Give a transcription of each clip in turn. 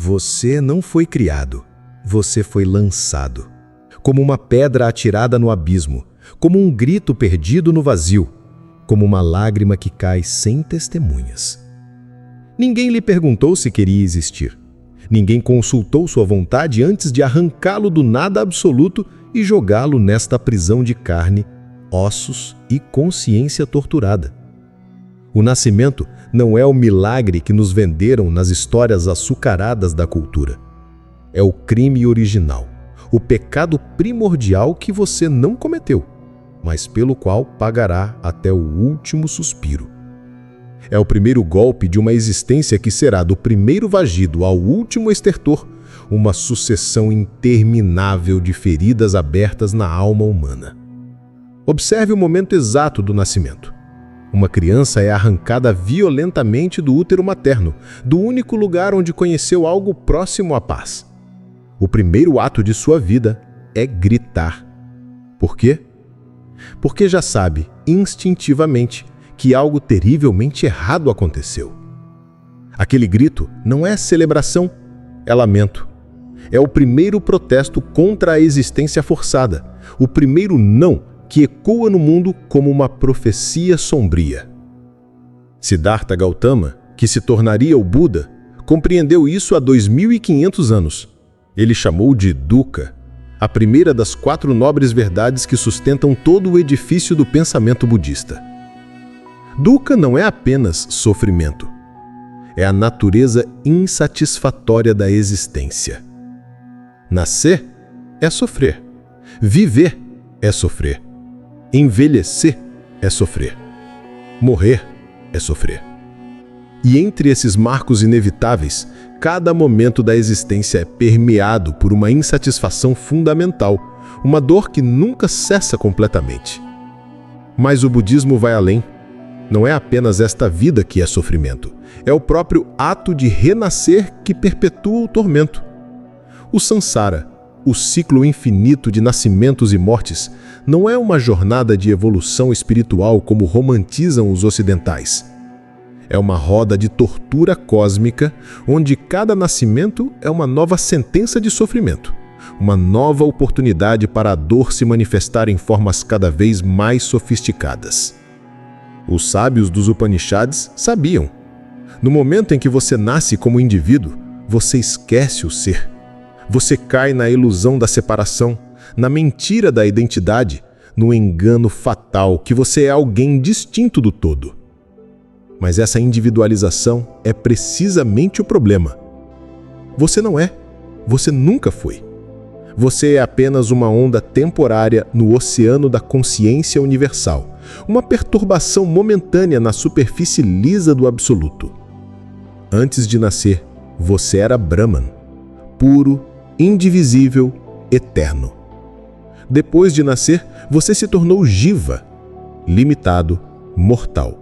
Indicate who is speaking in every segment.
Speaker 1: Você não foi criado, você foi lançado. Como uma pedra atirada no abismo, como um grito perdido no vazio, como uma lágrima que cai sem testemunhas. Ninguém lhe perguntou se queria existir. Ninguém consultou sua vontade antes de arrancá-lo do nada absoluto e jogá-lo nesta prisão de carne, ossos e consciência torturada. O nascimento não é o milagre que nos venderam nas histórias açucaradas da cultura. É o crime original, o pecado primordial que você não cometeu, mas pelo qual pagará até o último suspiro. É o primeiro golpe de uma existência que será do primeiro vagido ao último estertor, uma sucessão interminável de feridas abertas na alma humana. Observe o momento exato do nascimento. Uma criança é arrancada violentamente do útero materno, do único lugar onde conheceu algo próximo à paz. O primeiro ato de sua vida é gritar. Por quê? Porque já sabe, instintivamente, que algo terrivelmente errado aconteceu. Aquele grito não é celebração, é lamento. É o primeiro protesto contra a existência forçada, o primeiro não que ecoa no mundo como uma profecia sombria. Siddhartha Gautama, que se tornaria o Buda, compreendeu isso há 2500 anos. Ele chamou de dukkha, a primeira das 4 nobres verdades que sustentam todo o edifício do pensamento budista. Dukkha não é apenas sofrimento. É a natureza insatisfatória da existência. Nascer é sofrer. Viver é sofrer. Envelhecer é sofrer. Morrer é sofrer. E entre esses marcos inevitáveis, cada momento da existência é permeado por uma insatisfação fundamental, uma dor que nunca cessa completamente. Mas o budismo vai além. Não é apenas esta vida que é sofrimento, é o próprio ato de renascer que perpetua o tormento. O samsara, o ciclo infinito de nascimentos e mortes, não é uma jornada de evolução espiritual como romantizam os ocidentais. É uma roda de tortura cósmica, onde cada nascimento é uma nova sentença de sofrimento, uma nova oportunidade para a dor se manifestar em formas cada vez mais sofisticadas. Os sábios dos Upanishads sabiam. No momento em que você nasce como indivíduo, você esquece o ser. Você cai na ilusão da separação, na mentira da identidade, no engano fatal que você é alguém distinto do todo. Mas essa individualização é precisamente o problema. Você não é. Você nunca foi. Você é apenas uma onda temporária no oceano da consciência universal, uma perturbação momentânea na superfície lisa do absoluto. Antes de nascer, você era Brahman, puro, indivisível, eterno. Depois de nascer, você se tornou Jiva, limitado, mortal,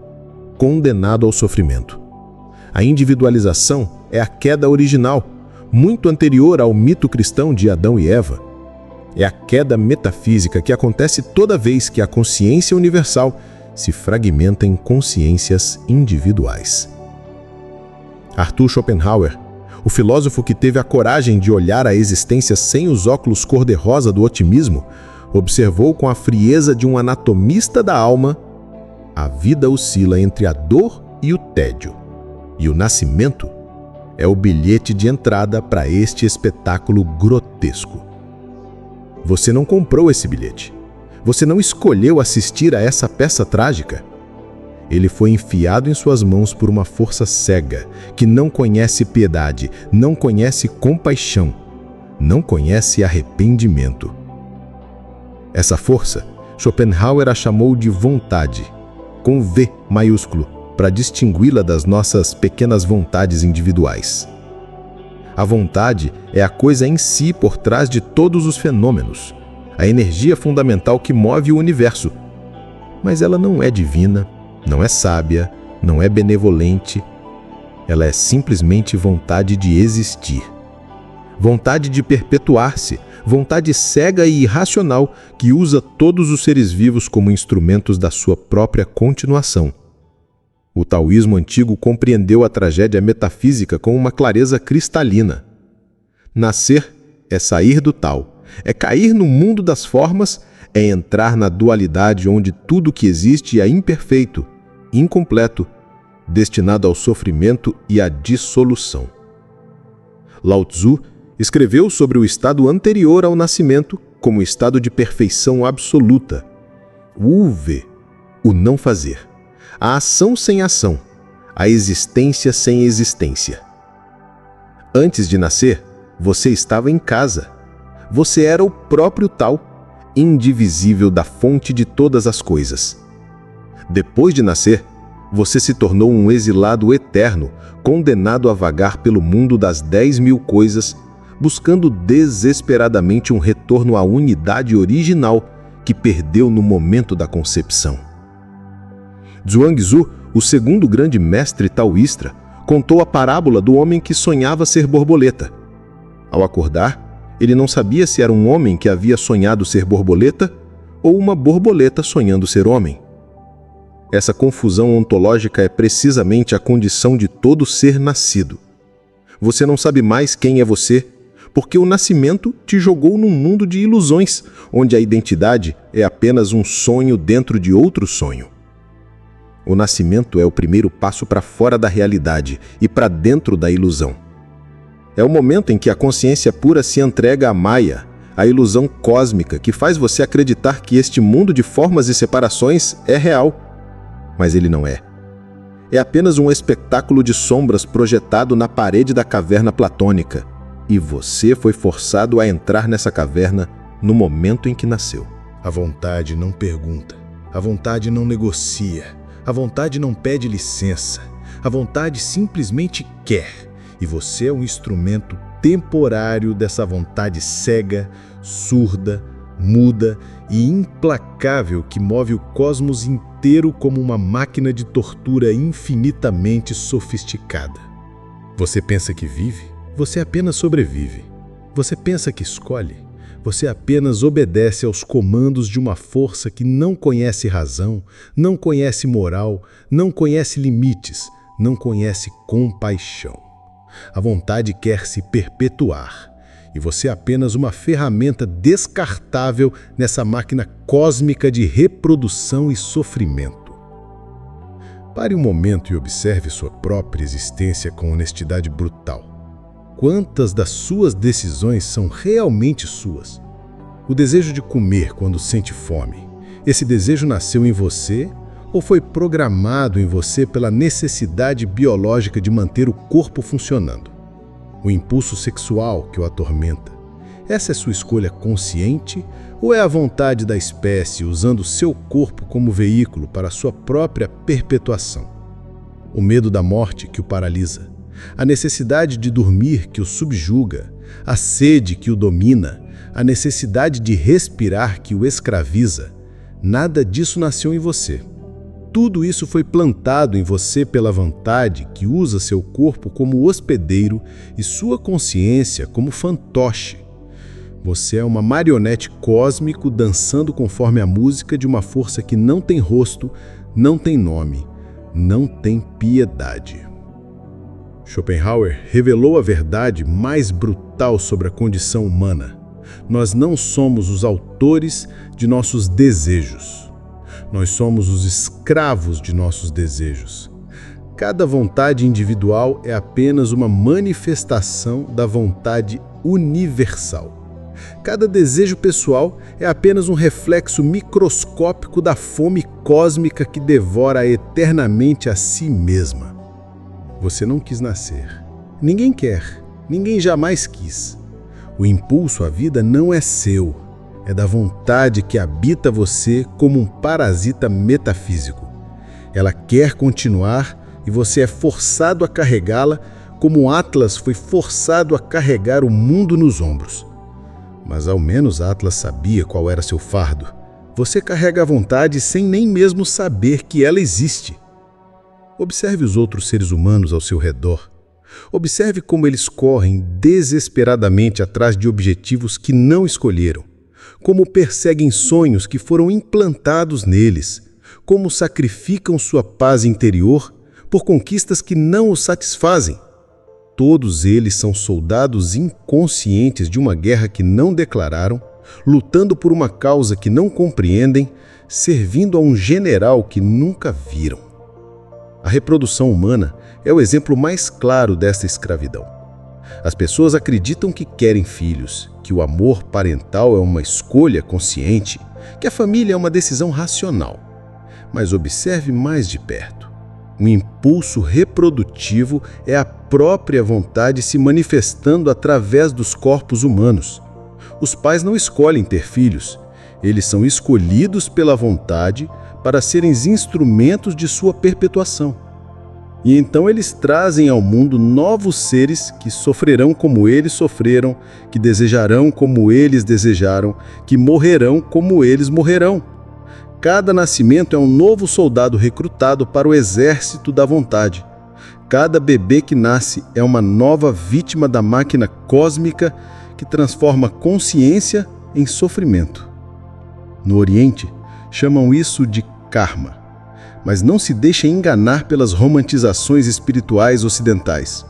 Speaker 1: condenado ao sofrimento. A individualização é a queda original, muito anterior ao mito cristão de Adão e Eva. É a queda metafísica que acontece toda vez que a consciência universal se fragmenta em consciências individuais. Arthur Schopenhauer, o filósofo que teve a coragem de olhar a existência sem os óculos cor-de-rosa do otimismo, observou com a frieza de um anatomista da alma: a vida oscila entre a dor e o tédio, e o nascimento é o bilhete de entrada para este espetáculo grotesco. Você não comprou esse bilhete. Você não escolheu assistir a essa peça trágica. Ele foi enfiado em suas mãos por uma força cega, que não conhece piedade, não conhece compaixão, não conhece arrependimento. Essa força, Schopenhauer a chamou de vontade, com V maiúsculo, para distingui-la das nossas pequenas vontades individuais. A vontade é a coisa em si por trás de todos os fenômenos, a energia fundamental que move o universo. Mas ela não é divina, não é sábia, não é benevolente. Ela é simplesmente vontade de existir. Vontade de perpetuar-se, vontade cega e irracional que usa todos os seres vivos como instrumentos da sua própria continuação. O taoísmo antigo compreendeu a tragédia metafísica com uma clareza cristalina. Nascer é sair do tal, é cair no mundo das formas, é entrar na dualidade onde tudo que existe é imperfeito, incompleto, destinado ao sofrimento e à dissolução. Lao Tzu escreveu sobre o estado anterior ao nascimento como estado de perfeição absoluta, o Wu-Wei, o não fazer, a ação sem ação, a existência sem existência. Antes de nascer, você estava em casa. Você era o próprio tal, indivisível da fonte de todas as coisas. Depois de nascer, você se tornou um exilado eterno, condenado a vagar pelo mundo das 10.000 coisas, buscando desesperadamente um retorno à unidade original que perdeu no momento da concepção. Zhuangzi, o segundo grande mestre taoísta, contou a parábola do homem que sonhava ser borboleta. Ao acordar, ele não sabia se era um homem que havia sonhado ser borboleta ou uma borboleta sonhando ser homem. Essa confusão ontológica é precisamente a condição de todo ser nascido. Você não sabe mais quem é você, porque o nascimento te jogou num mundo de ilusões, onde a identidade é apenas um sonho dentro de outro sonho. O nascimento é o primeiro passo para fora da realidade e para dentro da ilusão. É o momento em que a consciência pura se entrega à Maya, a ilusão cósmica que faz você acreditar que este mundo de formas e separações é real. Mas ele não é. É apenas um espetáculo de sombras projetado na parede da caverna platônica, e você foi forçado a entrar nessa caverna no momento em que nasceu.
Speaker 2: A vontade não pergunta, a vontade não negocia, a vontade não pede licença, a vontade simplesmente quer, e você é um instrumento temporário dessa vontade cega, surda, muda e implacável que move o cosmos inteiro como uma máquina de tortura infinitamente sofisticada. Você pensa que vive? Você apenas sobrevive. Você pensa que escolhe? Você apenas obedece aos comandos de uma força que não conhece razão, não conhece moral, não conhece limites, não conhece compaixão. A vontade quer se perpetuar. E você é apenas uma ferramenta descartável nessa máquina cósmica de reprodução e sofrimento. Pare um momento e observe sua própria existência com honestidade brutal. Quantas das suas decisões são realmente suas? O desejo de comer quando sente fome, esse desejo nasceu em você ou foi programado em você pela necessidade biológica de manter o corpo funcionando? O impulso sexual que o atormenta, essa é sua escolha consciente ou é a vontade da espécie usando seu corpo como veículo para sua própria perpetuação? O medo da morte que o paralisa, a necessidade de dormir que o subjuga, a sede que o domina, a necessidade de respirar que o escraviza, nada disso nasceu em você. Tudo isso foi plantado em você pela vontade que usa seu corpo como hospedeiro e sua consciência como fantoche. Você é uma marionete cósmico dançando conforme a música de uma força que não tem rosto, não tem nome, não tem piedade. Schopenhauer revelou a verdade mais brutal sobre a condição humana. Nós não somos os autores de nossos desejos. Nós somos os escravos de nossos desejos. Cada vontade individual é apenas uma manifestação da vontade universal. Cada desejo pessoal é apenas um reflexo microscópico da fome cósmica que devora eternamente a si mesma. Você não quis nascer. Ninguém quer. Ninguém jamais quis. O impulso à vida não é seu. É da vontade que habita você como um parasita metafísico. Ela quer continuar e você é forçado a carregá-la como Atlas foi forçado a carregar o mundo nos ombros. Mas ao menos Atlas sabia qual era seu fardo. Você carrega a vontade sem nem mesmo saber que ela existe. Observe os outros seres humanos ao seu redor. Observe como eles correm desesperadamente atrás de objetivos que não escolheram. Como perseguem sonhos que foram implantados neles, como sacrificam sua paz interior por conquistas que não os satisfazem. todos eles são soldados inconscientes de uma guerra que não declararam, lutando por uma causa que não compreendem, servindo a um general que nunca viram. A reprodução humana é o exemplo mais claro desta escravidão. As pessoas acreditam que querem filhos, que o amor parental é uma escolha consciente, que a família é uma decisão racional. Mas observe mais de perto. O impulso reprodutivo é a própria vontade se manifestando através dos corpos humanos. Os pais não escolhem ter filhos, eles são escolhidos pela vontade para serem instrumentos de sua perpetuação. E então eles trazem ao mundo novos seres que sofrerão como eles sofreram, que desejarão como eles desejaram, que morrerão como eles morrerão. Cada nascimento é um novo soldado recrutado para o exército da vontade. Cada bebê que nasce é uma nova vítima da máquina cósmica que transforma consciência em sofrimento. No Oriente, chamam isso de karma, mas não se deixem enganar pelas romantizações espirituais ocidentais.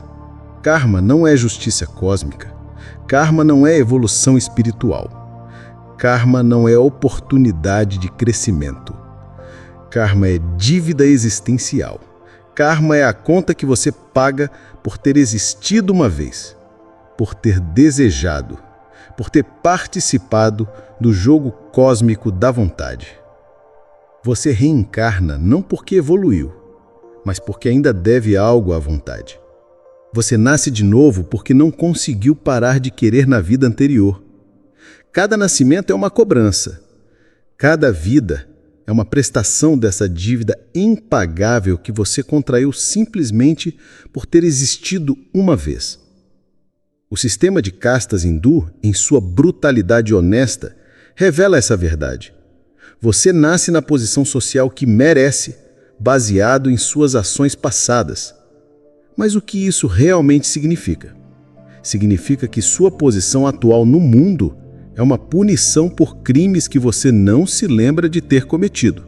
Speaker 2: Karma não é justiça cósmica. Karma não é evolução espiritual. Karma não é oportunidade de crescimento. Karma é dívida existencial. Karma é a conta que você paga por ter existido uma vez, por ter desejado, por ter participado do jogo cósmico da vontade. Você reencarna não porque evoluiu, mas porque ainda deve algo à vontade. Você nasce de novo porque não conseguiu parar de querer na vida anterior. Cada nascimento é uma cobrança. Cada vida é uma prestação dessa dívida impagável que você contraiu simplesmente por ter existido uma vez. O sistema de castas hindu, em sua brutalidade honesta, revela essa verdade. Você nasce na posição social que merece, baseado em suas ações passadas. Mas o que isso realmente significa? Significa que sua posição atual no mundo é uma punição por crimes que você não se lembra de ter cometido.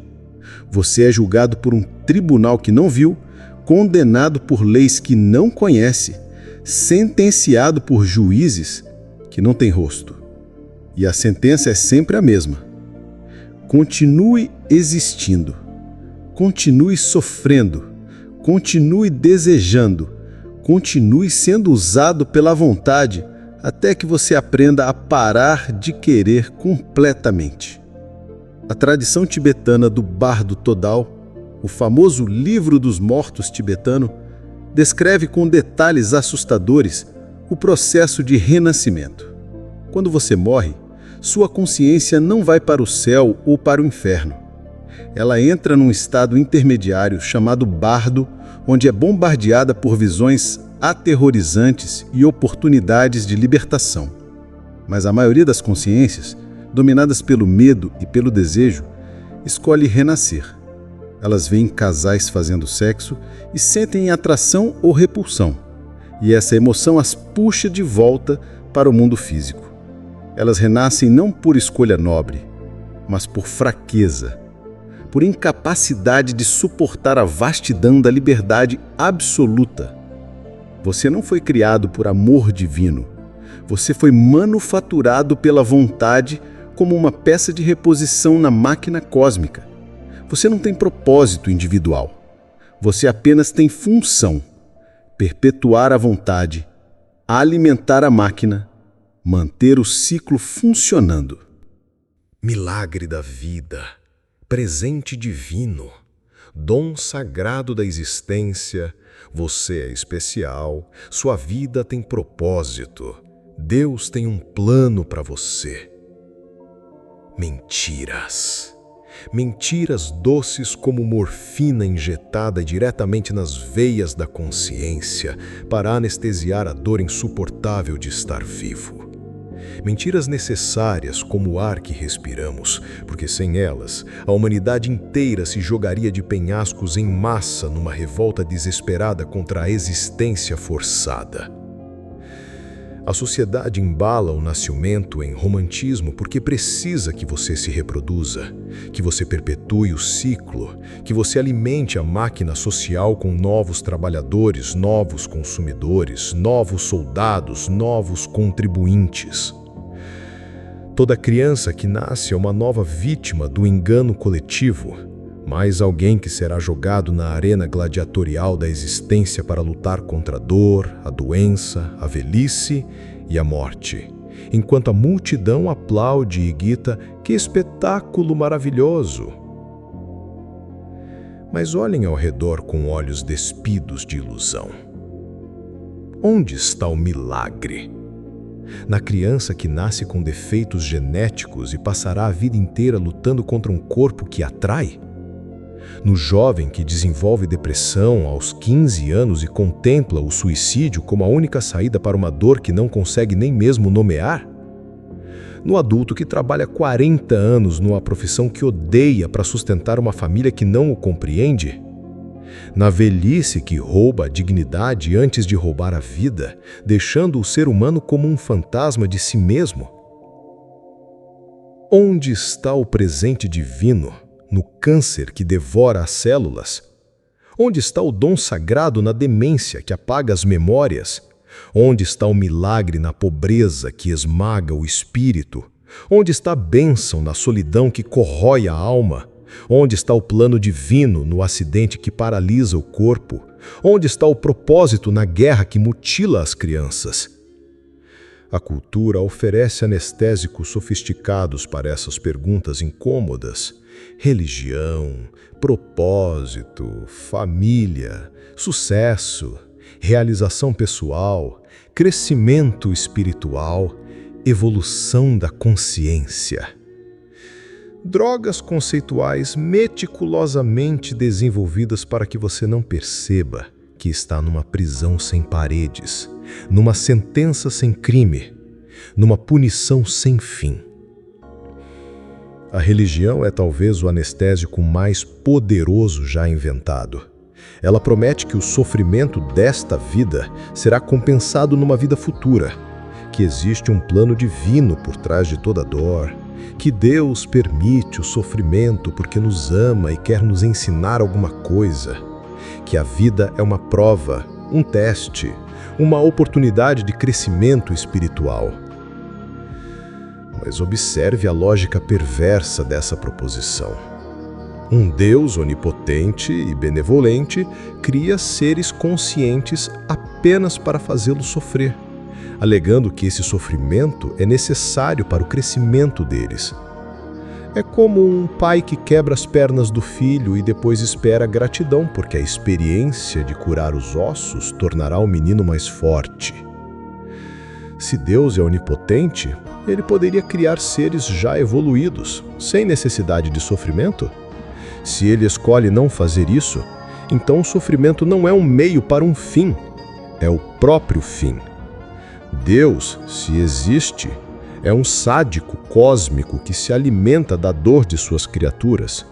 Speaker 2: Você é julgado por um tribunal que não viu, condenado por leis que não conhece, sentenciado por juízes que não têm rosto. E a sentença é sempre a mesma. Continue existindo, continue sofrendo, continue desejando, continue sendo usado pela vontade até que você aprenda a parar de querer completamente. A tradição tibetana do Bardo Todal, o famoso livro dos mortos tibetano, descreve com detalhes assustadores o processo de renascimento. Quando você morre, sua consciência não vai para o céu ou para o inferno. Ela entra num estado intermediário chamado bardo, onde é bombardeada por visões aterrorizantes e oportunidades de libertação. Mas a maioria das consciências, dominadas pelo medo e pelo desejo, escolhe renascer. Elas veem casais fazendo sexo e sentem atração ou repulsão, e essa emoção as puxa de volta para o mundo físico. Elas renascem não por escolha nobre, mas por fraqueza, por incapacidade de suportar a vastidão da liberdade absoluta. Você não foi criado por amor divino. Você foi manufaturado pela vontade como uma peça de reposição na máquina cósmica. Você não tem propósito individual. Você apenas tem função: perpetuar a vontade, alimentar a máquina, manter o ciclo funcionando.
Speaker 1: Milagre da vida, presente divino, dom sagrado da existência. Você é especial, sua vida tem propósito. Deus tem um plano para você. Mentiras. Mentiras doces como morfina injetada diretamente nas veias da consciência para anestesiar a dor insuportável de estar vivo. Mentiras necessárias como o ar que respiramos, porque sem elas, a humanidade inteira se jogaria de penhascos em massa numa revolta desesperada contra a existência forçada.
Speaker 2: A sociedade embala o nascimento em romantismo porque precisa que você se reproduza, que você perpetue o ciclo, que você alimente a máquina social com novos trabalhadores, novos consumidores, novos soldados, novos contribuintes. Toda criança que nasce é uma nova vítima do engano coletivo, mais alguém que será jogado na arena gladiatorial da existência para lutar contra a dor, a doença, a velhice e a morte, enquanto a multidão aplaude e grita: "Que espetáculo maravilhoso!" Mas olhem ao redor com olhos despidos de ilusão. Onde está o milagre? Na criança que nasce com defeitos genéticos e passará a vida inteira lutando contra um corpo que atrai? No jovem que desenvolve depressão aos 15 anos e contempla o suicídio como a única saída para uma dor que não consegue nem mesmo nomear? No adulto que trabalha 40 anos numa profissão que odeia para sustentar uma família que não o compreende? Na velhice que rouba a dignidade antes de roubar a vida, deixando o ser humano como um fantasma de si mesmo? Onde está o presente divino no câncer que devora as células? Onde está o dom sagrado na demência que apaga as memórias? Onde está o milagre na pobreza que esmaga o espírito? Onde está a bênção na solidão que corrói a alma? Onde está o plano divino no acidente que paralisa o corpo? Onde está o propósito na guerra que mutila as crianças? A cultura oferece anestésicos sofisticados para essas perguntas incômodas. Religião, propósito, família, sucesso, realização pessoal, crescimento espiritual, evolução da consciência. Drogas conceituais meticulosamente desenvolvidas para que você não perceba que está numa prisão sem paredes, numa sentença sem crime, numa punição sem fim. A religião é talvez o anestésico mais poderoso já inventado. Ela promete que o sofrimento desta vida será compensado numa vida futura, que existe um plano divino por trás de toda dor, que Deus permite o sofrimento porque nos ama e quer nos ensinar alguma coisa, que a vida é uma prova, um teste, uma oportunidade de crescimento espiritual. Mas observe a lógica perversa dessa proposição. Um Deus onipotente e benevolente cria seres conscientes apenas para fazê-los sofrer, alegando que esse sofrimento é necessário para o crescimento deles. É como um pai que quebra as pernas do filho e depois espera gratidão, porque a experiência de curar os ossos tornará o menino mais forte. Se Deus é onipotente, ele poderia criar seres já evoluídos, sem necessidade de sofrimento? Se ele escolhe não fazer isso, então o sofrimento não é um meio para um fim, é o próprio fim. Deus, se existe, é um sádico cósmico que se alimenta da dor de suas criaturas.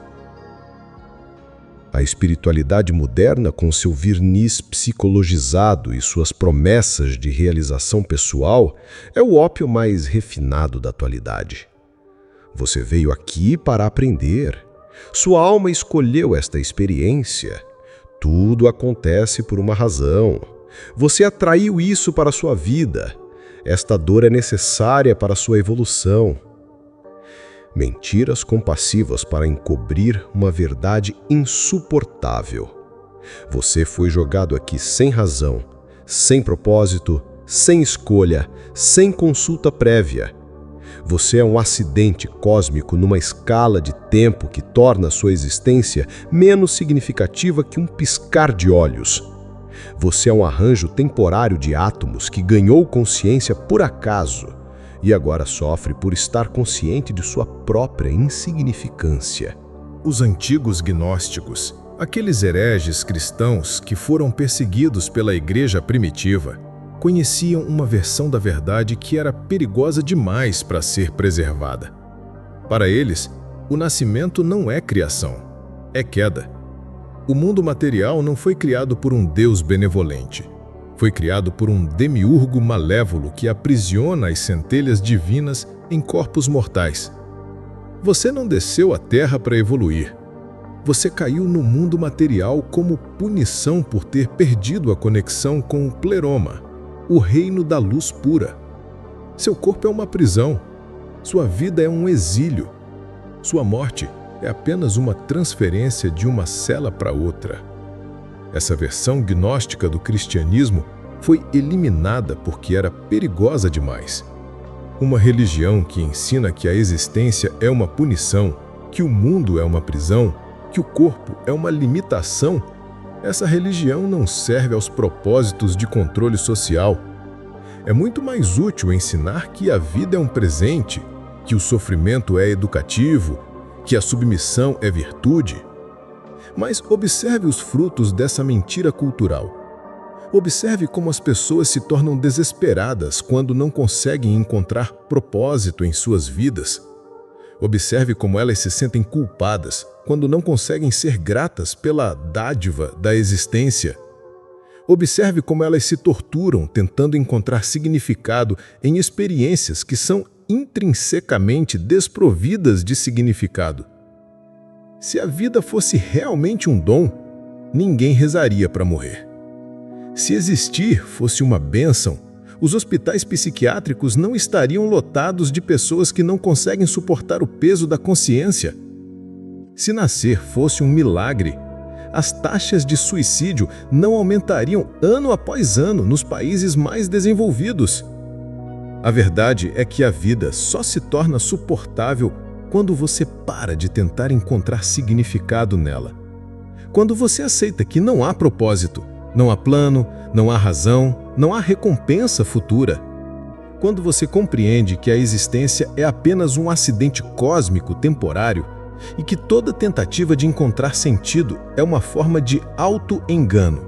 Speaker 2: A espiritualidade moderna, com seu verniz psicologizado e suas promessas de realização pessoal, é o ópio mais refinado da atualidade. Você veio aqui para aprender. Sua alma escolheu esta experiência. Tudo acontece por uma razão. Você atraiu isso para a sua vida. Esta dor é necessária para a sua evolução. Mentiras compassivas para encobrir uma verdade insuportável. Você foi jogado aqui sem razão, sem propósito, sem escolha, sem consulta prévia. Você é um acidente cósmico numa escala de tempo que torna sua existência menos significativa que um piscar de olhos. Você é um arranjo temporário de átomos que ganhou consciência por acaso e agora sofre por estar consciente de sua própria insignificância. Os antigos gnósticos, aqueles hereges cristãos que foram perseguidos pela igreja primitiva, conheciam uma versão da verdade que era perigosa demais para ser preservada. Para eles, o nascimento não é criação, é queda. O mundo material não foi criado por um Deus benevolente.
Speaker 3: Foi criado por um demiurgo malévolo que aprisiona as centelhas divinas em corpos mortais. Você não desceu à Terra para evoluir. Você caiu no mundo material como punição por ter perdido a conexão com o pleroma, o reino da luz pura. Seu corpo é uma prisão. Sua vida é um exílio. Sua morte é apenas uma transferência de uma cela para outra. Essa versão gnóstica do cristianismo foi eliminada porque era perigosa demais. Uma religião que ensina que a existência é uma punição, que o mundo é uma prisão, que o corpo é uma limitação, essa religião não serve aos propósitos de controle social. É muito mais útil ensinar que a vida é um presente, que o sofrimento é educativo, que a submissão é virtude. Mas observe os frutos dessa mentira cultural. Observe como as pessoas se tornam desesperadas quando não conseguem encontrar propósito em suas vidas. Observe como elas se sentem culpadas quando não conseguem ser gratas pela dádiva da existência. Observe como elas se torturam tentando encontrar significado em experiências que são intrinsecamente desprovidas de significado. Se a vida fosse realmente um dom, ninguém rezaria para morrer. Se existir fosse uma bênção, os hospitais psiquiátricos não estariam lotados de pessoas que não conseguem suportar o peso da consciência. Se nascer fosse um milagre, as taxas de suicídio não aumentariam ano após ano nos países mais desenvolvidos. A verdade é que a vida só se torna suportável quando você para de tentar encontrar significado nela. Quando você aceita que não há propósito, não há plano, não há razão, não há recompensa futura. Quando você compreende que a existência é apenas um acidente cósmico temporário e que toda tentativa de encontrar sentido é uma forma de auto-engano.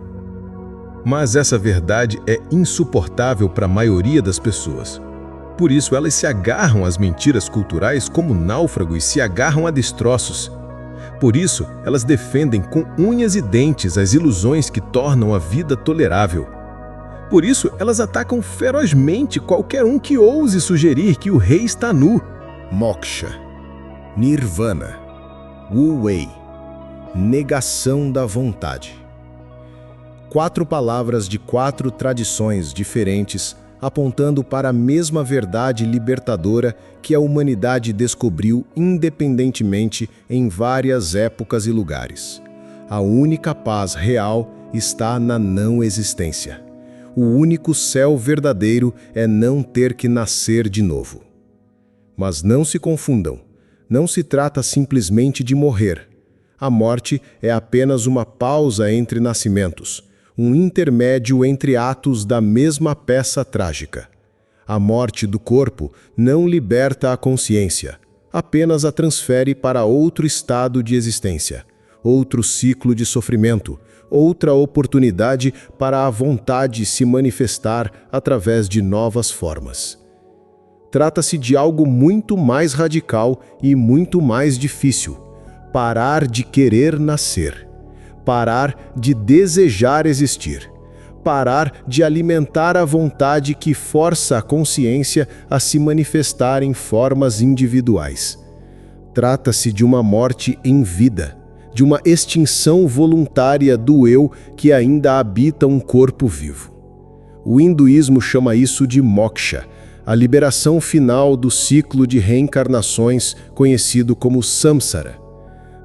Speaker 3: Mas essa verdade é insuportável para a maioria das pessoas. Por isso elas se agarram às mentiras culturais como náufragos se agarram a destroços. Por isso, elas defendem com unhas e dentes as ilusões que tornam a vida tolerável. Por isso, elas atacam ferozmente qualquer um que ouse sugerir que o rei está nu.
Speaker 2: Moksha, Nirvana, Wu Wei, negação da vontade. 4 palavras de 4 tradições diferentes apontando para a mesma verdade libertadora que a humanidade descobriu independentemente em várias épocas e lugares. A única paz real está na não existência. O único céu verdadeiro é não ter que nascer de novo. Mas não se confundam, não se trata simplesmente de morrer. A morte é apenas uma pausa entre nascimentos, um intermédio entre atos da mesma peça trágica. A morte do corpo não liberta a consciência, apenas a transfere para outro estado de existência, outro ciclo de sofrimento, outra oportunidade para a vontade se manifestar através de novas formas. Trata-se de algo muito mais radical e muito mais difícil: parar de querer nascer. Parar de desejar existir, parar de alimentar a vontade que força a consciência a se manifestar em formas individuais. Trata-se de uma morte em vida, de uma extinção voluntária do eu que ainda habita um corpo vivo. O hinduísmo chama isso de moksha, a liberação final do ciclo de reencarnações conhecido como samsara.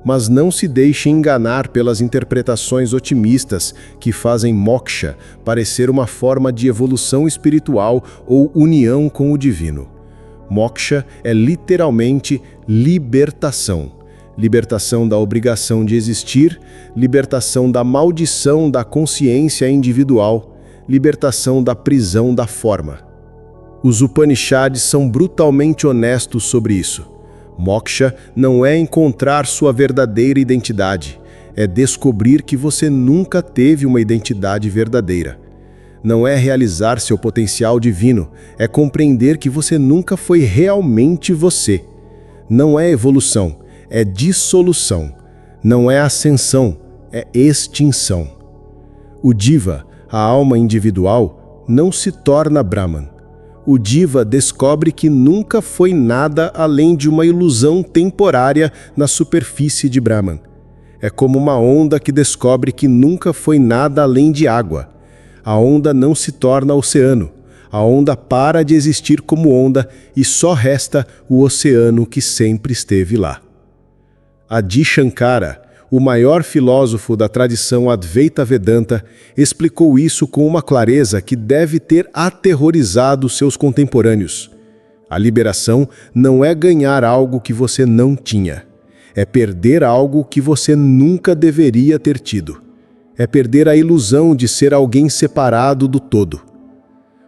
Speaker 2: Mas não se deixe enganar pelas interpretações otimistas que fazem moksha parecer uma forma de evolução espiritual ou união com o divino. Moksha é literalmente libertação. Libertação da obrigação de existir, libertação da maldição da consciência individual, libertação da prisão da forma. Os Upanishads são brutalmente honestos sobre isso. Moksha não é encontrar sua verdadeira identidade, é descobrir que você nunca teve uma identidade verdadeira. Não é realizar seu potencial divino, é compreender que você nunca foi realmente você. Não é evolução, é dissolução. Não é ascensão, é extinção. O Diva,
Speaker 4: a alma individual, não se torna Brahman. O Diva descobre que nunca foi nada além de uma ilusão temporária na superfície de Brahman. É como uma onda que descobre que nunca foi nada além de água. A onda não se torna oceano. A onda para de existir como onda e só resta o oceano que sempre esteve lá. Adi Shankara, o maior filósofo da tradição Advaita Vedanta, explicou isso com uma clareza que deve ter aterrorizado seus contemporâneos. A liberação não é ganhar algo que você não tinha. É perder algo que você nunca deveria ter tido. É perder a ilusão de ser alguém separado do todo.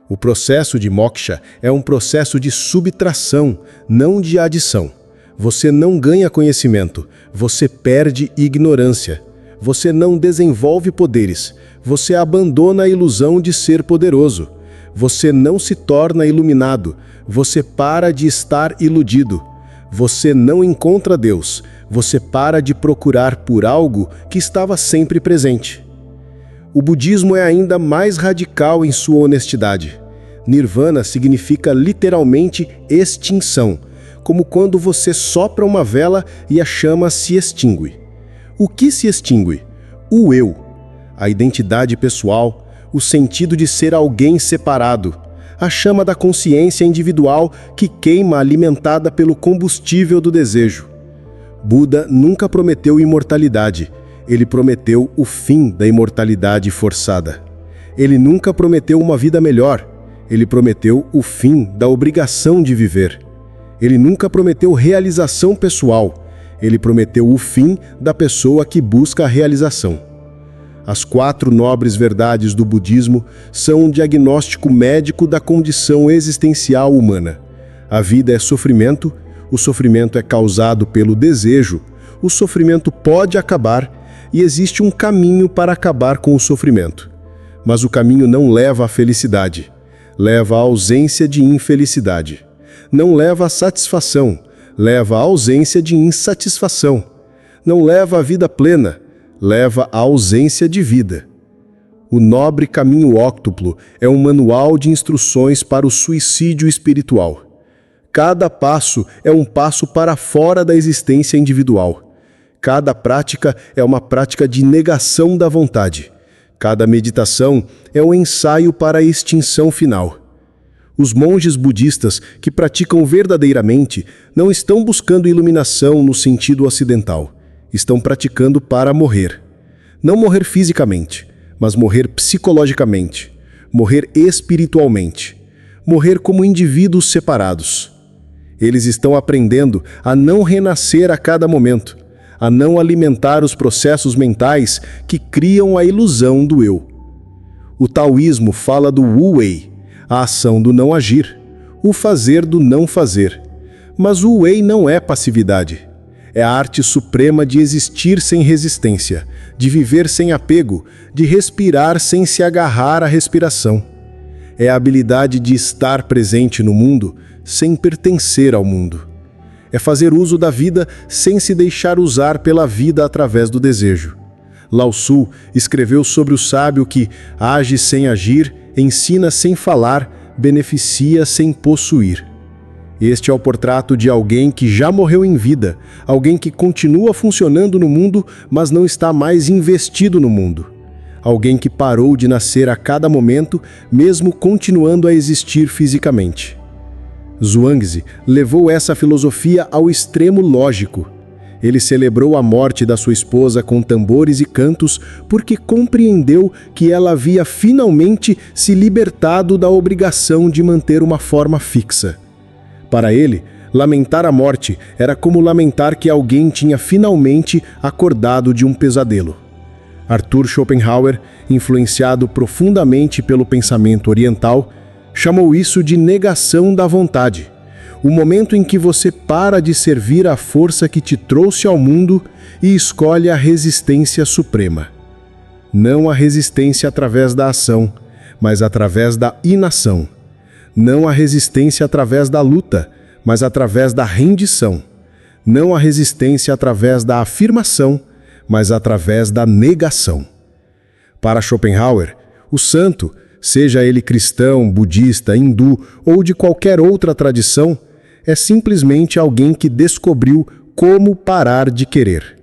Speaker 4: O processo de moksha é um processo de subtração, não de adição. Você não ganha conhecimento, você perde ignorância. Você não desenvolve poderes, você abandona a ilusão de ser poderoso. Você não se torna iluminado, você para de estar iludido. Você não encontra Deus, você para de procurar por algo que estava sempre presente. O budismo é ainda mais radical em sua honestidade. Nirvana significa literalmente extinção, como quando você sopra uma vela e a chama se extingue. O que se extingue? O eu, a identidade pessoal, o sentido de ser alguém separado, a chama da consciência individual que queima alimentada pelo combustível do desejo. Buda nunca prometeu imortalidade, ele prometeu o fim da imortalidade forçada. Ele nunca prometeu uma vida melhor, ele prometeu o fim da obrigação de viver. Ele nunca prometeu realização pessoal, ele prometeu o fim da pessoa que busca a realização. As 4 nobres verdades do budismo são um diagnóstico médico da condição existencial humana. A vida é sofrimento, o sofrimento é causado pelo desejo, o sofrimento pode acabar e existe um caminho para acabar com o sofrimento. Mas o caminho não leva à felicidade, leva à ausência de infelicidade. Não leva à satisfação, leva à ausência de insatisfação. Não leva à vida plena, leva à ausência de vida. O nobre caminho óctuplo é um manual de instruções para o suicídio espiritual. Cada passo é um passo para fora da existência individual. Cada prática é uma prática de negação da vontade. Cada meditação é um ensaio para a extinção final. Os monges budistas que praticam verdadeiramente não estão buscando iluminação no sentido ocidental. Estão praticando para morrer. Não morrer fisicamente, mas morrer psicologicamente. Morrer espiritualmente. Morrer como indivíduos separados. Eles estão aprendendo a não renascer a cada momento, a não alimentar os processos mentais que criam a ilusão do eu. O taoísmo fala do wu-wei, a ação do não agir, o fazer do não fazer. Mas o Wei não é passividade. É a arte suprema de existir sem resistência, de viver sem apego, de respirar sem se agarrar à respiração. É a habilidade de estar presente no mundo sem pertencer ao mundo. É fazer uso da vida sem se deixar usar pela vida através do desejo. Lao Tzu escreveu sobre o sábio que age sem agir, ensina sem falar, beneficia sem possuir. Este é o portrato de alguém que já morreu em vida, alguém que continua funcionando no mundo, mas não está mais investido no mundo. Alguém que parou de nascer a cada momento, mesmo continuando a existir fisicamente. Zhuangzi levou essa filosofia ao extremo lógico. Ele celebrou a morte da sua esposa com tambores e cantos porque compreendeu que ela havia finalmente se libertado da obrigação de manter uma forma fixa. Para ele, lamentar a morte era como lamentar que alguém tinha finalmente acordado de um pesadelo. Arthur Schopenhauer, influenciado profundamente pelo pensamento oriental, chamou isso de negação da vontade. O momento em que você para de servir à força que te trouxe ao mundo e escolhe a resistência suprema. Não a resistência através da ação, mas através da inação. Não a resistência através da luta, mas através da rendição. Não a resistência através da afirmação, mas através da negação. Para Schopenhauer, O santo, seja ele cristão, budista, hindu ou de qualquer outra tradição, é simplesmente alguém que descobriu como parar de querer,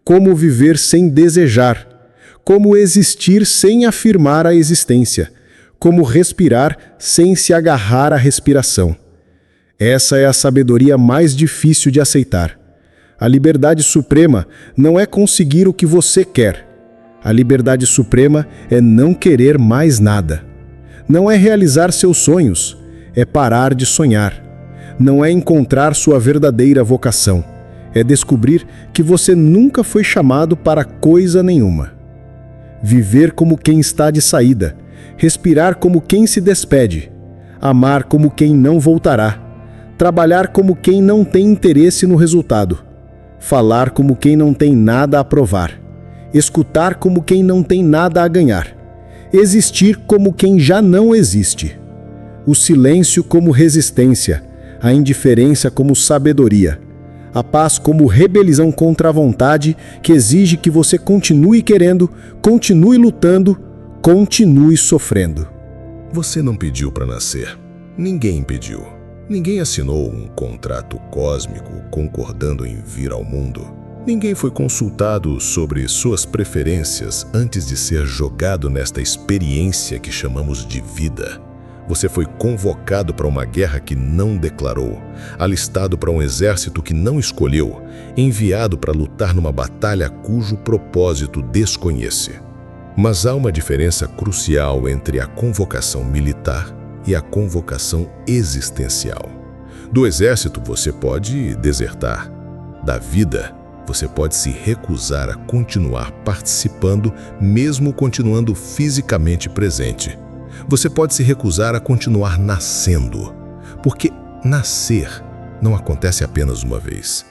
Speaker 4: como viver sem desejar, como existir sem afirmar a existência, como respirar sem se agarrar à respiração. Essa é a sabedoria mais difícil de aceitar. A liberdade suprema não é conseguir o que você quer. A liberdade suprema é não querer mais nada. Não é realizar seus sonhos, é parar de sonhar. Não é encontrar sua verdadeira vocação, é descobrir que você nunca foi chamado para coisa nenhuma. Viver como quem está de saída, respirar como quem se despede, amar como quem não voltará, trabalhar como quem não tem interesse no resultado, falar como quem não tem nada a provar, escutar como quem não tem nada a ganhar, existir como quem já não existe, o silêncio como resistência, a indiferença como sabedoria, a paz como rebelião contra a vontade que exige que você continue querendo, continue lutando, continue sofrendo.
Speaker 3: Você não pediu para nascer. Ninguém pediu. Ninguém assinou um contrato cósmico concordando em vir ao mundo. Ninguém foi consultado sobre suas preferências antes de ser jogado nesta experiência que chamamos de vida. Você foi convocado para uma guerra que não declarou, alistado para um exército que não escolheu, enviado para lutar numa batalha cujo propósito desconhece. Mas há uma diferença crucial entre a convocação militar e a convocação existencial. Do exército você pode desertar. Da vida, você pode se recusar a continuar participando, mesmo continuando fisicamente presente. Você pode se recusar a continuar nascendo, porque nascer não acontece apenas uma vez.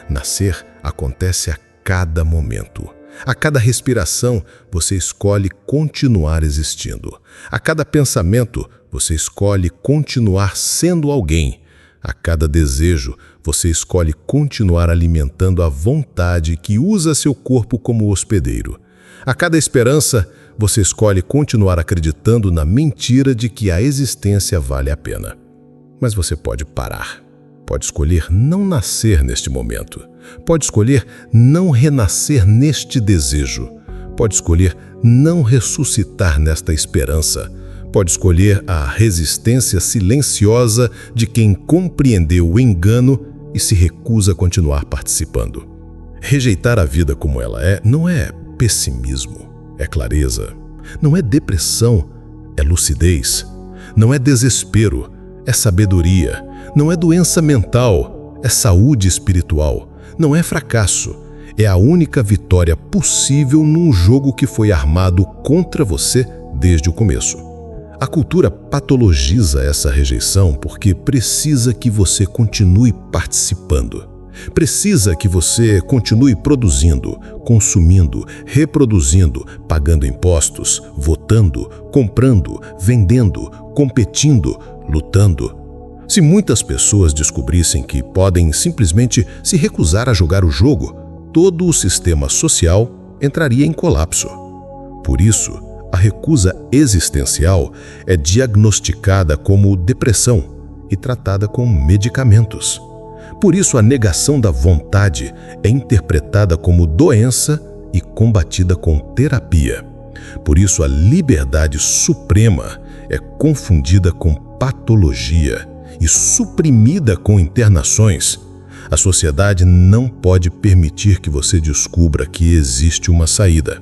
Speaker 3: Nascer acontece a cada momento. A cada respiração, você escolhe continuar existindo. A cada pensamento, você escolhe continuar sendo alguém. A cada desejo, você escolhe continuar alimentando a vontade que usa seu corpo como hospedeiro. A cada esperança, você escolhe continuar acreditando na mentira de que a existência vale a pena. Mas você pode parar. Pode escolher não nascer neste momento. Pode escolher não renascer neste desejo. Pode escolher não ressuscitar nesta esperança. Pode escolher a resistência silenciosa de quem compreendeu o engano e se recusa a continuar participando. Rejeitar a vida como ela é não é pessimismo, é clareza. Não é depressão, é lucidez. Não é desespero, é sabedoria. Não é doença mental, é saúde espiritual. Não é fracasso, é a única vitória possível num jogo que foi armado contra você desde o começo. A cultura patologiza essa rejeição porque precisa que você continue participando. Precisa que você continue produzindo, consumindo, reproduzindo, pagando impostos, votando, comprando, vendendo, competindo, lutando. Se muitas pessoas descobrissem que podem simplesmente se recusar a jogar o jogo, todo o sistema social entraria em colapso. Por isso, a recusa existencial é diagnosticada como depressão e tratada com medicamentos. Por isso, a negação da vontade é interpretada como doença e combatida com terapia. Por isso, a liberdade suprema é confundida com patologia e suprimida com internações. A sociedade não pode permitir que você descubra que existe uma saída.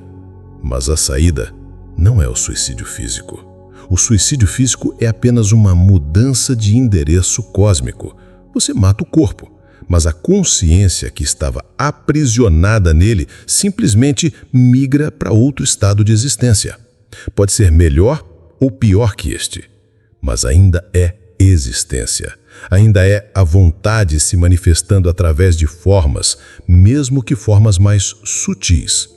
Speaker 3: Mas a saída não é o suicídio físico. O suicídio físico é apenas uma mudança de endereço cósmico. Você mata o corpo, mas a consciência que estava aprisionada nele simplesmente migra para outro estado de existência. Pode ser melhor ou pior que este, mas ainda é existência. Ainda é a vontade se manifestando através de formas, mesmo que formas mais sutis.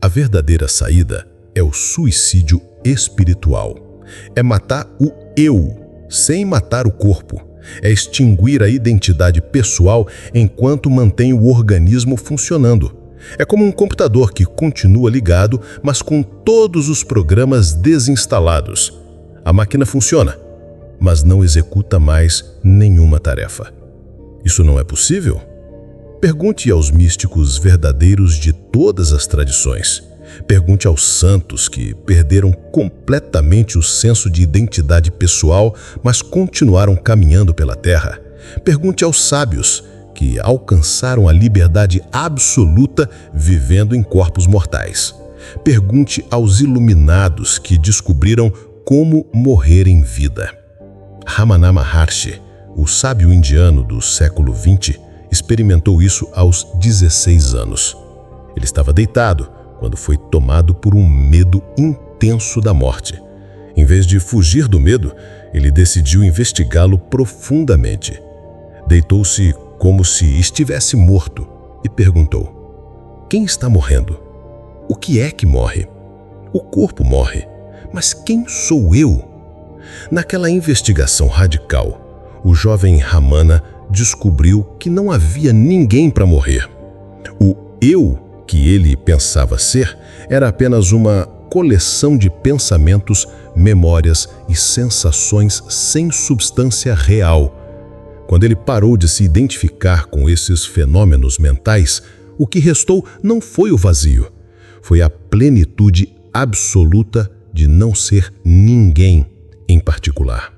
Speaker 3: A verdadeira saída é o suicídio espiritual. É matar o eu, sem matar o corpo. É extinguir a identidade pessoal enquanto mantém o organismo funcionando. É como um computador que continua ligado, mas com todos os programas desinstalados. A máquina funciona, mas não executa mais nenhuma tarefa. Isso não é possível? Pergunte aos místicos verdadeiros de todas as tradições. Pergunte aos santos que perderam completamente o senso de identidade pessoal, mas continuaram caminhando pela Terra. Pergunte aos sábios que alcançaram a liberdade absoluta vivendo em corpos mortais. Pergunte aos iluminados que descobriram como morrer em vida. Ramana Maharshi, o sábio indiano do século XX, experimentou isso aos 16 anos. Ele estava deitado quando foi tomado por um medo intenso da morte. Em vez de fugir do medo, ele decidiu investigá-lo profundamente. Deitou-se como se estivesse morto e perguntou: quem está morrendo? O que é que morre? O corpo morre, mas quem sou eu? Naquela investigação radical, o jovem Ramana descobriu que não havia ninguém para morrer. O eu que ele pensava ser era apenas uma coleção de pensamentos, memórias e sensações sem substância real. Quando ele parou de se identificar com esses fenômenos mentais, o que restou não foi o vazio, foi a plenitude absoluta de não ser ninguém em particular.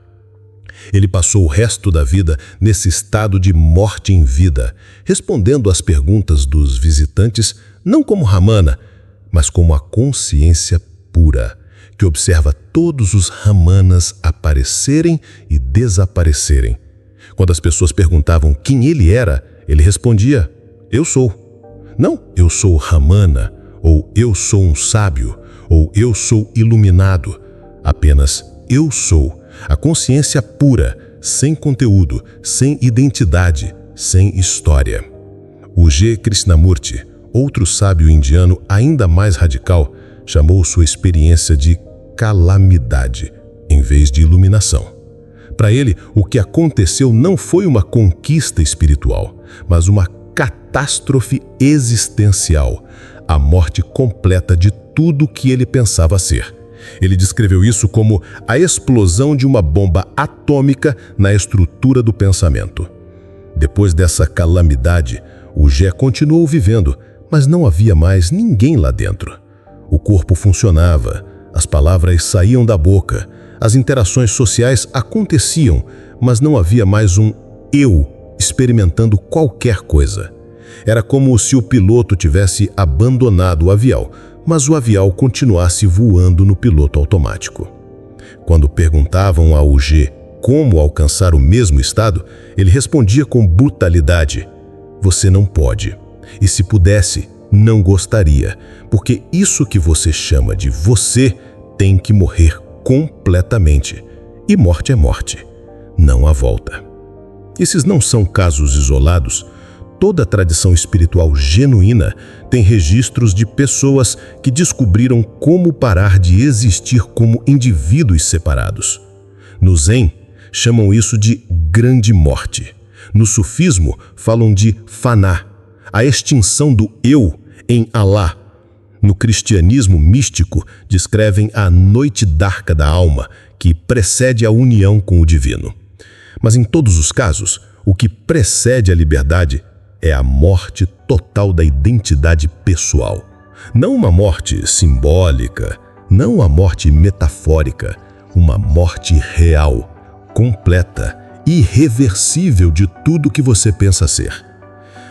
Speaker 3: Ele passou o resto da vida nesse estado de morte em vida, respondendo às perguntas dos visitantes não como Ramana, mas como a consciência pura, que observa todos os Ramanas aparecerem e desaparecerem. Quando as pessoas perguntavam quem ele era, ele respondia: eu sou. Não, eu sou Ramana, ou eu sou um sábio, ou eu sou iluminado. Apenas eu sou. A consciência pura, sem conteúdo, sem identidade, sem história. O G. Krishnamurti, outro sábio indiano ainda mais radical, chamou sua experiência de calamidade, em vez de iluminação. Para ele, o que aconteceu não foi uma conquista espiritual, mas uma catástrofe existencial, a morte completa de tudo que ele pensava ser. Ele descreveu isso como a explosão de uma bomba atômica na estrutura do pensamento. Depois dessa calamidade, o Gé continuou vivendo, mas não havia mais ninguém lá dentro. O corpo funcionava, as palavras saíam da boca, as interações sociais aconteciam, mas não havia mais um eu experimentando qualquer coisa. Era como se o piloto tivesse abandonado o avião, mas o avião continuasse voando no piloto automático. Quando perguntavam ao G como alcançar o mesmo estado, ele respondia com brutalidade: você não pode. E se pudesse, não gostaria, porque isso que você chama de você tem que morrer completamente. E morte é morte, não há volta. Esses não são casos isolados. Toda tradição espiritual genuína tem registros de pessoas que descobriram como parar de existir como indivíduos separados. No Zen, chamam isso de grande morte. No sufismo, falam de faná, a extinção do eu em Alá. No cristianismo místico, descrevem a noite darka da alma, que precede a união com o divino. Mas em todos os casos, o que precede a liberdade é a morte total da identidade pessoal. Não uma morte simbólica, não a morte metafórica, uma morte real, completa, irreversível de tudo que você pensa ser.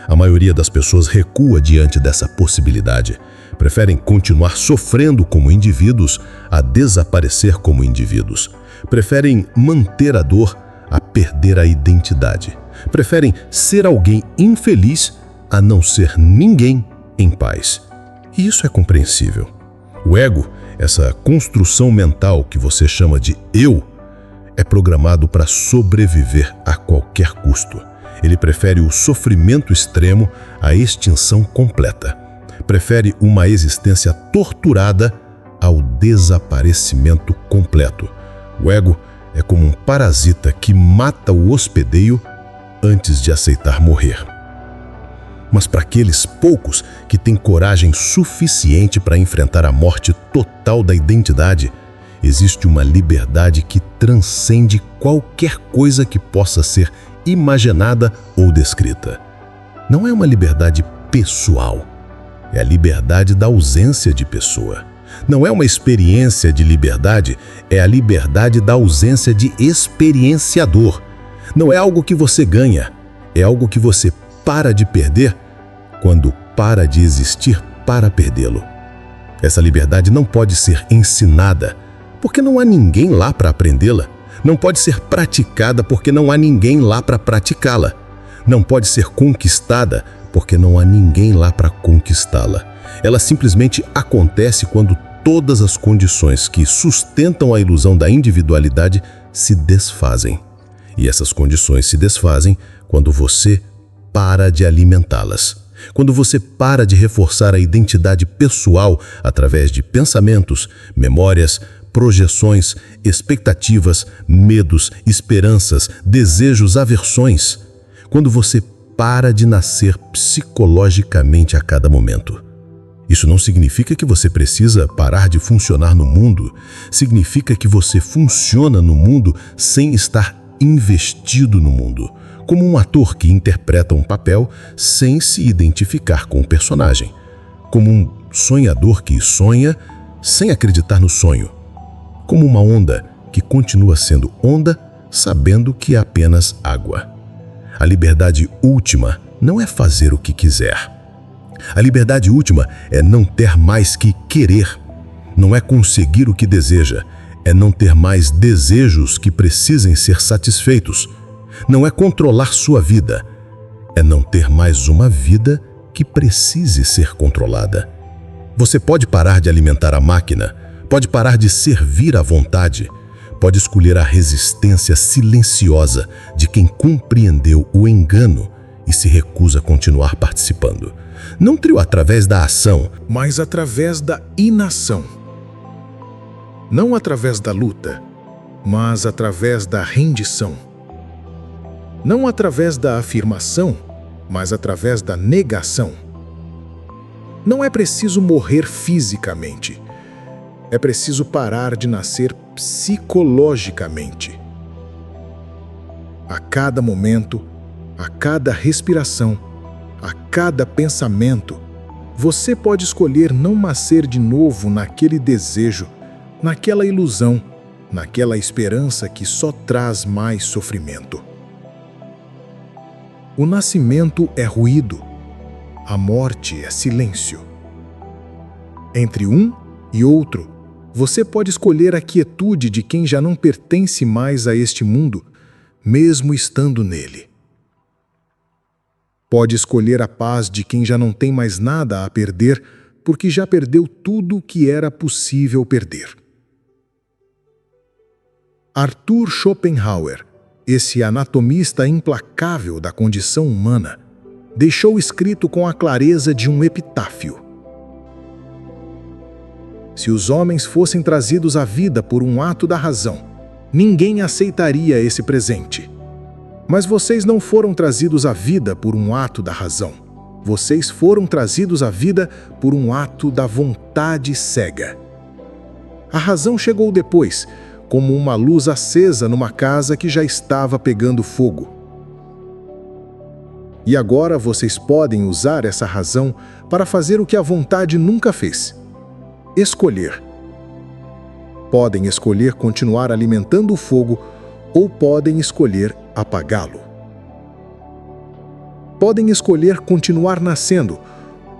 Speaker 3: A maioria das pessoas recua diante dessa possibilidade. Preferem continuar sofrendo como indivíduos a desaparecer como indivíduos. Preferem manter a dor a perder a identidade. Preferem ser alguém infeliz a não ser ninguém em paz. E isso é compreensível. O ego, essa construção mental que você chama de eu, é programado para sobreviver a qualquer custo. Ele prefere o sofrimento extremo à extinção completa. Prefere uma existência torturada ao desaparecimento completo. O ego é como um parasita que mata o hospedeiro antes de aceitar morrer. Mas para aqueles poucos que têm coragem suficiente para enfrentar a morte total da identidade, existe uma liberdade que transcende qualquer coisa que possa ser imaginada ou descrita. Não é uma liberdade pessoal, é a liberdade da ausência de pessoa. Não é uma experiência de liberdade, é a liberdade da ausência de experienciador. Não é algo que você ganha, é algo que você para de perder quando para de existir para perdê-lo. Essa liberdade não pode ser ensinada, porque não há ninguém lá para aprendê-la. Não pode ser praticada, porque não há ninguém lá para praticá-la. Não pode ser conquistada, porque não há ninguém lá para conquistá-la. Ela simplesmente acontece quando todas as condições que sustentam a ilusão da individualidade se desfazem. E essas condições se desfazem quando você para de alimentá-las. Quando você para de reforçar a identidade pessoal através de pensamentos, memórias, projeções, expectativas, medos, esperanças, desejos, aversões. Quando você para de nascer psicologicamente a cada momento. Isso não significa que você precisa parar de funcionar no mundo. Significa que você funciona no mundo sem estar investido no mundo, como um ator que interpreta um papel sem se identificar com o personagem, como um sonhador que sonha sem acreditar no sonho, como uma onda que continua sendo onda sabendo que é apenas água. A liberdade última não é fazer o que quiser. A liberdade última é não ter mais que querer. Não é conseguir o que deseja, é não ter mais desejos que precisem ser satisfeitos. Não é controlar sua vida, é não ter mais uma vida que precise ser controlada. Você pode parar de alimentar a máquina, pode parar de servir à vontade, pode escolher a resistência silenciosa de quem compreendeu o engano e se recusa a continuar participando. Não trio através da ação,
Speaker 2: mas através da inação. Não através da luta, mas através da rendição. Não através da afirmação, mas através da negação. Não é preciso morrer fisicamente. É preciso parar de nascer psicologicamente. A cada momento, a cada respiração, a cada pensamento, você pode escolher não nascer de novo naquele desejo, naquela ilusão, naquela esperança que só traz mais sofrimento. O nascimento é ruído, a morte é silêncio. Entre um e outro, você pode escolher a quietude de quem já não pertence mais a este mundo, mesmo estando nele. Pode escolher a paz de quem já não tem mais nada a perder, porque já perdeu tudo o que era possível perder. Arthur Schopenhauer, esse anatomista implacável da condição humana, deixou escrito com a clareza de um epitáfio: se os homens fossem trazidos à vida por um ato da razão, ninguém aceitaria esse presente. Mas vocês não foram trazidos à vida por um ato da razão. Vocês foram trazidos à vida por um ato da vontade cega. A razão chegou depois, como uma luz acesa numa casa que já estava pegando fogo. E agora vocês podem usar essa razão para fazer o que a vontade nunca fez: escolher. Podem escolher continuar alimentando o fogo ou podem escolher apagá-lo. Podem escolher continuar nascendo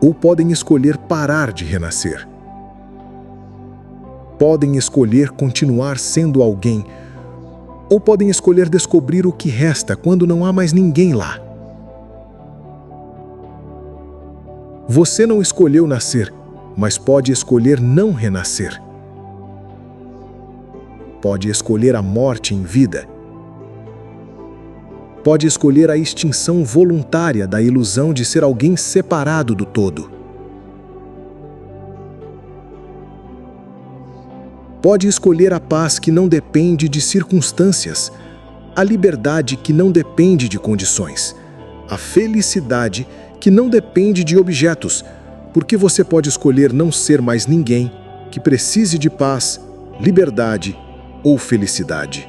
Speaker 2: ou podem escolher parar de renascer. Podem escolher continuar sendo alguém ou podem escolher descobrir o que resta quando não há mais ninguém lá. Você não escolheu nascer, mas pode escolher não renascer. Pode escolher a morte em vida. Pode escolher a extinção voluntária da ilusão de ser alguém separado do todo. Pode escolher a paz que não depende de circunstâncias, a liberdade que não depende de condições, a felicidade que não depende de objetos, porque você pode escolher não ser mais ninguém que precise de paz, liberdade ou felicidade.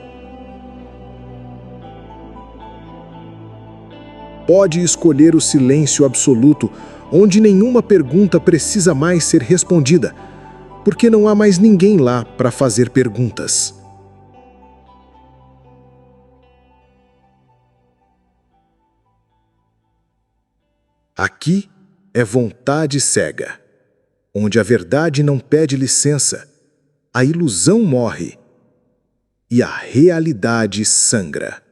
Speaker 2: Pode escolher o silêncio absoluto, onde nenhuma pergunta precisa mais ser respondida, porque não há mais ninguém lá para fazer perguntas. Aqui é vontade cega, onde a verdade não pede licença, a ilusão morre e a realidade sangra.